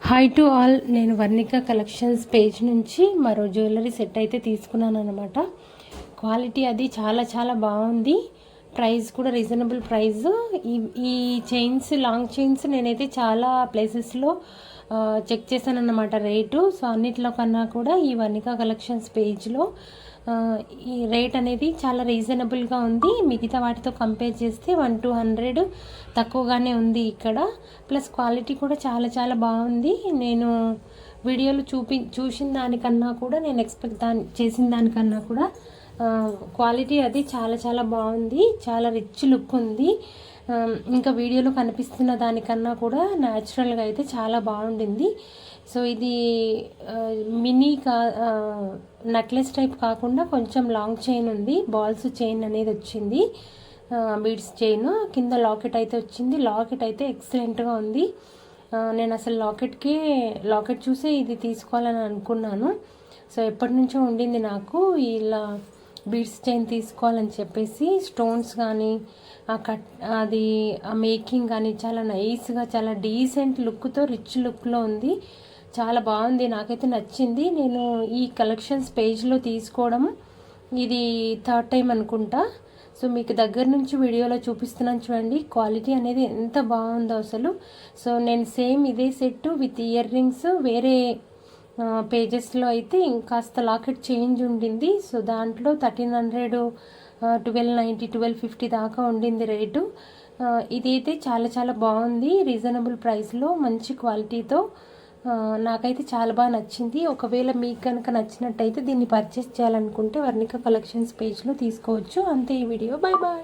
Hi to all. నేను Varnika collections page నుంచి మరో జ్యువెలరీ సెట్ అయితే తీసుకున్నాను అనమాట. క్వాలిటీ అది చాలా చాలా బాగుంది. ప్రైస్ కూడా రీజనబుల్ ప్రైస్. ఈ చైన్స్, లాంగ్ చైన్స్ నేనైతే చాలా ప్లేసెస్లో చెక్ చేశాను అన్నమాట రేటు. సో అన్నిట్లో కన్నా కూడా ఈ వర్ణిక కలెక్షన్స్ పేజ్లో ఈ రేట్ అనేది చాలా రీజనబుల్గా ఉంది. మిగతా వాటితో కంపేర్ చేస్తే 100-200 తక్కువగానే ఉంది ఇక్కడ. ప్లస్ క్వాలిటీ కూడా చాలా చాలా బాగుంది. నేను వీడియోలో చూసిన దానికన్నా కూడా, నేను ఎక్స్పెక్ట్ చేసిన దానికన్నా కూడా క్వాలిటీ అది చాలా చాలా బాగుంది. చాలా రిచ్ లుక్ ఉంది. ఇంకా వీడియోలో కనిపిస్తున్న దానికన్నా కూడా న్యాచురల్గా అయితే చాలా బాగుండింది. సో ఇది మినీ నెక్లెస్ టైప్ కాకుండా కొంచెం లాంగ్ చైన్ ఉంది. బాల్స్ చైన్ అనేది వచ్చింది, బీడ్స్ చైన్. కింద లాకెట్ అయితే వచ్చింది. లాకెట్ అయితే ఎక్సలెంట్గా ఉంది. నేను అసలు లాకెట్ చూసే ఇది తీసుకోవాలని అనుకున్నాను. సో ఎప్పటి నుంచో ఉండింది నాకు ఇలా బీడ్స్ చైన్ తీసుకోవాలని చెప్పేసి. స్టోన్స్ కానీ అది మేకింగ్ కానీ చాలా నైస్గా, చాలా డీసెంట్ లుక్తో, రిచ్ లుక్లో ఉంది. చాలా బాగుంది, నాకైతే నచ్చింది. నేను ఈ కలెక్షన్స్ పేజ్లో తీసుకోవడం ఇది 3rd టైం అనుకుంటా. సో మీకు దగ్గర నుంచి వీడియోలో చూపిస్తున్నాను చూడండి, క్వాలిటీ అనేది ఎంత బాగుందో అసలు. సో నేను సేమ్ ఇదే సెట్ విత్ ఇయర్ రింగ్స్ వేరే పేజెస్లో అయితే ఇంకాస్త లాకెట్ చేంజ్ ఉండింది. సో దాంట్లో 1300, 1290, 1250 దాకా ఉండింది రేటు. ఇదైతే చాలా చాలా బాగుంది, రీజనబుల్ ప్రైస్లో, మంచి క్వాలిటీతో. నాకైతే చాలా బాగా నచ్చింది. ఒకవేళ మీకు కనుక నచ్చినట్టయితే దీన్ని పర్చేస్ చేయాలనుకుంటే వర్ణిక కలెక్షన్స్ పేజ్లో తీసుకోవచ్చు. అంతే ఈ వీడియో. Bye bye.